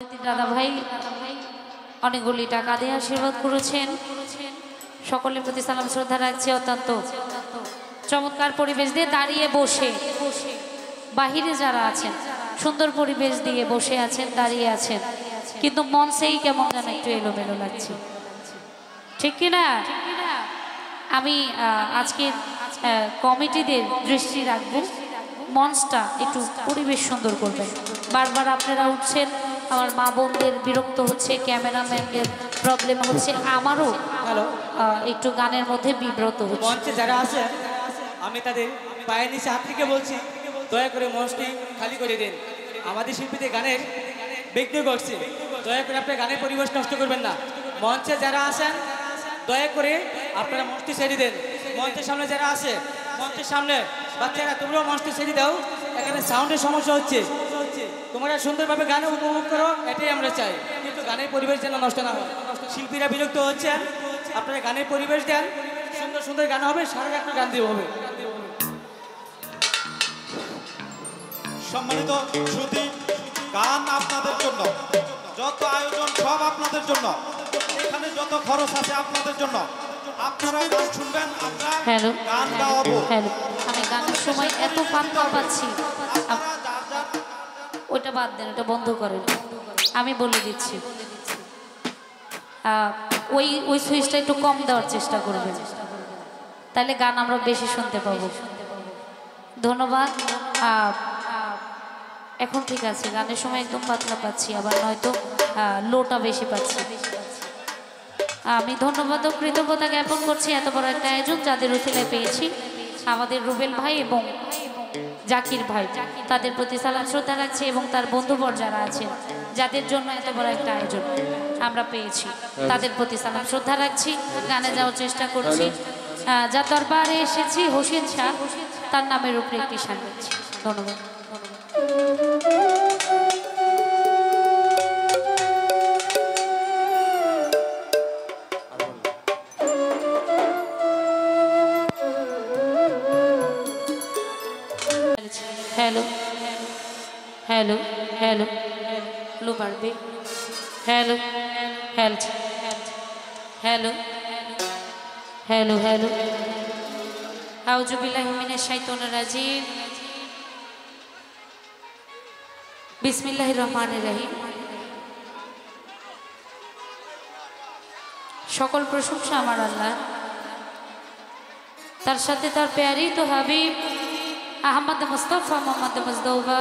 দাদা ভাই অনেকগুলি টাকা দিয়ে আশীর্বাদ করেছেন। সকলের প্রতি সালাম শ্রদ্ধা রাখছি। অত্যন্ত চমৎকার পরিবেশ দিয়ে দাঁড়িয়ে বসে, বাহিরে যারা আছেন সুন্দর পরিবেশ দিয়ে বসে আছেন, দাঁড়িয়ে আছেন, কিন্তু মন সেই কেমন যেন একটু এলোমেলো লাগছে, ঠিক কিনা? আমি আজকে কমিটিদের দৃষ্টি রাখবো, মঞ্চটা একটু পরিবেশ সুন্দর করবেন। বারবার আপনারা উঠছেন, আমার মা বোনদের বিরক্ত হচ্ছে, ক্যামেরাম্যানদের প্রবলেম হচ্ছে, আমারও একটু গানের মধ্যে বিব্রত হচ্ছে। মঞ্চে যারা আছে আমি তাদের পায়ের নিচে হাত থেকে বলছি, দয়া করে মঞ্চটি খালি করে দিন। আমাদের শিল্পীদের গানের বিঘ্ন ঘটছে, দয়া করে আপনার গানের পরিবেশ নষ্ট করবেন না। মঞ্চে যারা আছেন দয়া করে আপনারা মঞ্চটি ছেড়ে দেন। মঞ্চের সামনে যারা আছে, মঞ্চের সামনে বাচ্চারা তোমরাও মঞ্চটি ছেড়ে দাও, এখানে সাউন্ডের সমস্যা হচ্ছে। তোমরা সুন্দরভাবে গান উপভোগ করো, এটাই আমরা চাই, কিন্তু গানের পরিবেশ যেন নষ্ট না হয়। শিল্পীরা বিরক্ত হচ্ছেন, আপনারা গানের পরিবেশ দেন, সুন্দর সুন্দর গান হবে, সারা একটা গান দিয়ে হবে। সম্মানিত শ্রুতি, গান আপনাদের জন্য, যত আয়োজন সব আপনাদের জন্য, এখানে যত খরচ আছে আপনাদের জন্য। আপনারা গান শুনবেন, আমরা গান গাওয়াবো। আমি গানের সময় এত পান্তা পাচ্ছি, ওইটা বাদ দেন, ওটা বন্ধ করেন। আমি বলে দিচ্ছি, ওই সুইচটা একটু কম দেওয়ার চেষ্টা করবেন, তাহলে গান আমরা বেশি শুনতে পাবো। ধন্যবাদ। এখন ঠিক আছে, গানের সময় একদম পাতলা পাচ্ছি, আবার নয়তো লোটা বেশি পাচ্ছি। আমি ধন্যবাদ ও কৃতজ্ঞতা জ্ঞাপন করছি এত বড় একটা আয়োজন যাদের উসিলায় পেয়েছি। আমাদের রুবেল ভাই এবং জাকির ভাই, তাদের প্রতি সালাম শ্রদ্ধা রাখছি, এবং তার বন্ধুবর যারা আছেন যাদের জন্য এত বড় একটা আয়োজন আমরা পেয়েছি, তাদের প্রতি সালাম শ্রদ্ধা রাখছি। গানে যাওয়ার চেষ্টা করছি। যার দরবারে এসেছি হোসেন শাহ, তার নামের উপরে একটি শান দিচ্ছি। ধন্যবাদ। हेलो हेलो हेलो लो बारबे हेलो हेल्थ हेलो हेलो हेलो आउज़ु बिल्लाहि मिनश शैतानिर राजीम बिस्मिल्लाहिर रहमानिर रहीम। सकल प्रशंसा आमार आल्लाह, तार साथे तार प्यारी तो हाबिब अहमद मुस्तफ़ा मोहम्मद मुस्तफ़ा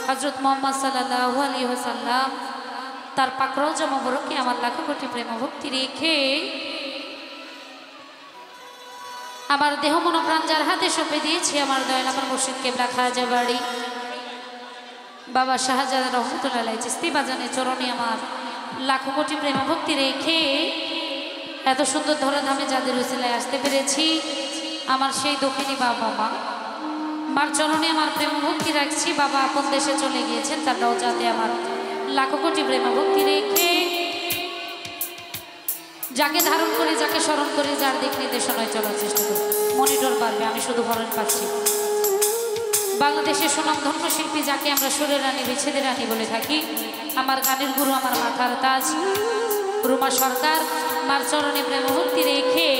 हजरत मोहम्मद सल्लल्लाहु अलैहि वसल्लम तार पाक रौजा मुबारके आमार लाखो कोटी प्रेम भक्ति रेखे आमार देह मन प्राण जार हाथे सौंपे दिएछि आमार दयाल आमार मुर्शिद केबला खाजा बाड़ी बाबा शाहजालाल रहमतुल्लाह अलैहि चिश्ती बाजाने चरणे आमार लाखो कोटी प्रेम भक्ति रेखे एत सुंदर धराधामे जादेर उसिलाय आसते पेरेछि आमार सेई दक्षिणी बाबा मा मार चरणे आमार प्रेम भक्ति राखछि। बाबा आपन देशे चले गिয়েছেন, तार रওজাতে आमार लाखो कोटी प्रेम भक्ति रेखे जाके धारण करे, जाके स्मरण करे, जार दिक निर्देशनाय चलार चेष्टा कরি। मनिटर बाড়বে, আমি শুধু হরণ পাচ্ছি। বাংলাদেশের সুনামধন্য শিল্পী যাকে আমরা সুরের রানী, বিচ্ছেদের রানী বলে থাকি, আমার গানের গুরু, আমার মাথার তাজ রুমা সরকার, মার চরণে প্রেম ভক্তি রেখে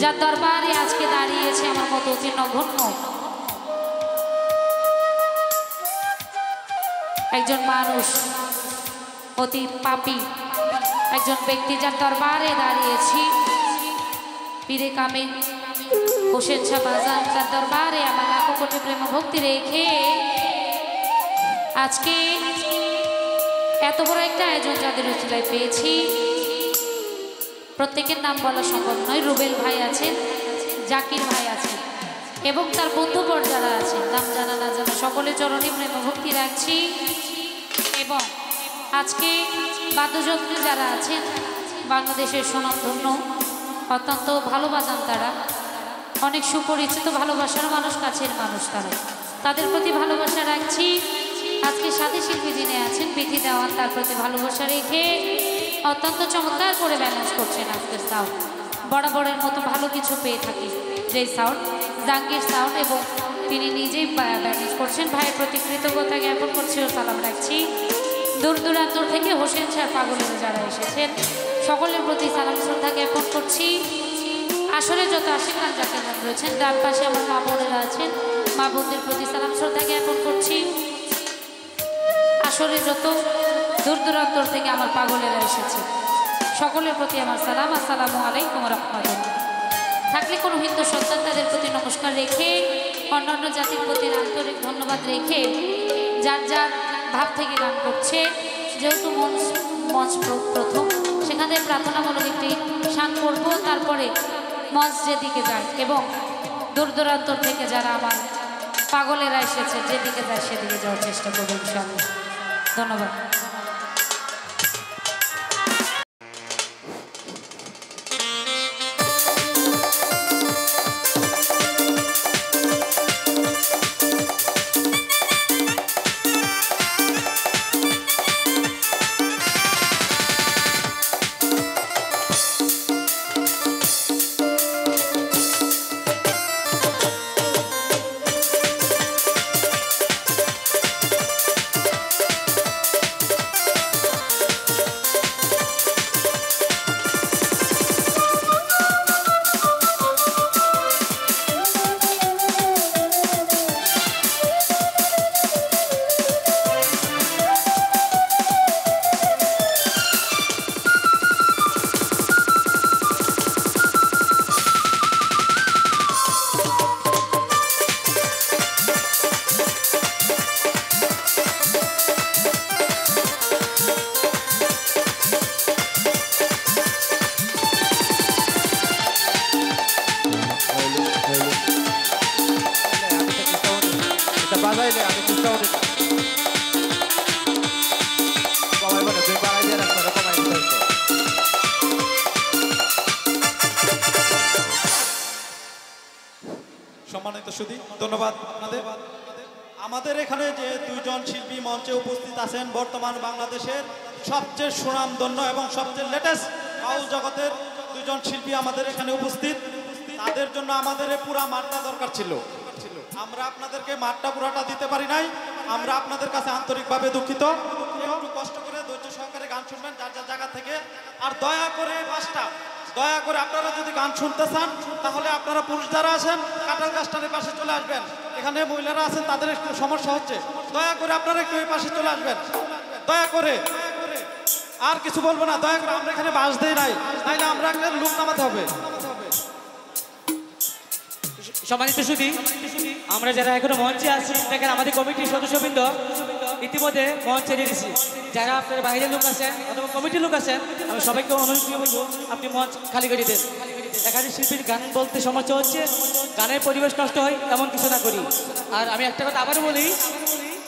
যার দরবারে আজকে দাঁড়িয়েছে আমার মতো অতি নগণ্য একজন মানুষ, অতি পাপী একজন ব্যক্তি, যার দরবারে দাঁড়িয়েছি পীরে কামিল হোসেন শাহ বাজান, যার দরবারে আমার লাখো কোটি প্রেম ভক্তি রেখে আজকে এত বড় একটা আয়োজন যাদের উচিলায় পেয়েছি, প্রত্যেকের নাম বলা সম্ভব নয়। রুবেল ভাই আছেন, জাকির ভাই আছেন, এবং তার বন্ধুবর যারা আছেন, নাম জানা না জানা সকলের চরণে প্রেম ভক্তি রাখছি। এবং আজকে বাদ্যযন্ত্রে যারা আছেন, বাংলাদেশের সুনামধন্য অত্যন্ত ভালো বাজান, তারা অনেক সুপরিচিত, ভালোবাসার মানুষ, কাছের মানুষ, তাদের প্রতি ভালোবাসা রাখছি। আজকে সাথী শিল্পী যিনি আছেন বিধি দেওয়ান, তার প্রতি ভালোবাসা রেখে অত্যন্ত চমৎকার করে ব্যালেন্স করছেন আজকের সাউন্ড। বরাবরের মতো ভালো কিছু পেয়ে থাকি, যেই সাউন্ড জাহাঙ্গীর সাউন্ড এবং তিনি নিজেই ম্যানেজ করছেন। ভাইয়ের প্রতি কৃতজ্ঞতা জ্ঞাপন করছি ও সালাম রাখছি। দূর দূরান্তর থেকে হোসেন শাহ পাগলের যারা এসেছেন সকলের প্রতি সালাম শ্রদ্ধা জ্ঞাপন করছি। আসলে যত আশিকান যাকে রয়েছেন, ডান পাশে আমার মা বোনেরা আছেন, মা বোনদের প্রতি সালাম শ্রদ্ধা জ্ঞাপন করছি। আসলে যত দূর দূরান্তর থেকে আমার পাগলেরা এসেছে সকলের প্রতি আমার সালাম, আসসালামু আলাইকুম রাহমাতুল্লাহ। থাকলে কোনো হিন্দু সন্তান তাদের প্রতি নমস্কার রেখে, অন্যান্য জাতির প্রতি আন্তরিক ধন্যবাদ রেখে যার যার ভাব থেকে গান করছে, যেহেতু মঞ্চ প্রথম সেখানে প্রার্থনামূলক একটি গান করব, তারপরে মঞ্চ যেদিকে যায় এবং দূর দূরান্তর থেকে যারা আমার পাগলেরা এসেছে যেদিকে যায় সেদিকে যাওয়ার চেষ্টা করবো ইনশাআল্লাহ। ধন্যবাদ। বাজাইলে আমি চেষ্টা করি কমাই বলে তুই বাড়াই দিয়ে রাখতে কমাই দিতে সম্মানিত সুধী, ধন্যবাদ আপনাদের। আমাদের এখানে যে দুইজন শিল্পী মঞ্চে উপস্থিত আছেন, বর্তমান বাংলাদেশের সবচেয়ে সুনামধন্য এবং সবচেয়ে লেটেস্ট বাউল জগতের দুইজন শিল্পী আমাদের এখানে উপস্থিত। তাদের জন্য আমাদের পুরা মাঠটা দরকার ছিল, আমরা আপনাদেরকে মাঠটা পুরাটা দিতে পারি নাই। আমরা আপনাদের কাছে আন্তরিকভাবে দুঃখিত। একটু কষ্ট করে ধৈর্য সহকারে গান শুনবেন যার যার জায়গা থেকে। আর দয়া করে আপনারা যদি গান শুনতে চান তাহলে আপনারা পুরুষ যারা আছেন কাঁঠাল গাছটার পাশে চলে আসবেন। এখানে মহিলারা আছেন, তাদের একটু সমস্যা হচ্ছে, দয়া করে আপনারা একটু এই পাশে চলে আসবেন দয়া করে। আর কিছু বলবো না, দয়া করে। আমরা এখানে বাস দেই নাই, তাইলে আমরা একটা লোক নামাতে হবে। সম্মানিত সুধী, আমরা যারা এখনো মঞ্চে আছি দেখেন আমাদের কমিটির সদস্যবৃন্দ ইতিমধ্যে মঞ্চ ছেড়ে দিচ্ছি। যারা আপনার বাইরের লোক আছেন অথবা কমিটির লোক আছেন, আমি সবাইকে অনুরোধ করে বলবো আপনি মঞ্চ খালি করে দেন। একাধিক শিল্পীর গান বলতে সমস্যা হচ্ছে, গানের পরিবেশ নষ্ট হয় এমন কিছু না করি। আর আমি একটা কথা আবারও বলি,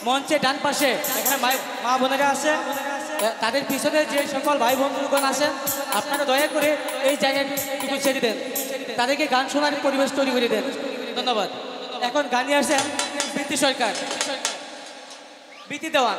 মঞ্চে ডান পাশে এখানে মা বোনেরা আছে, তাদের পিছনে যে সকল ভাই বন্ধুগণ আছেন আপনারা দয়া করে এই জায়গাটুকু ছেড়ে দেন, তাদেরকে গান শোনার পরিবেশ তৈরি করে দেন। ধন্যবাদ। এখন গানে আসেন বৃত্তি সরকার, বৃত্তি দেওয়ান।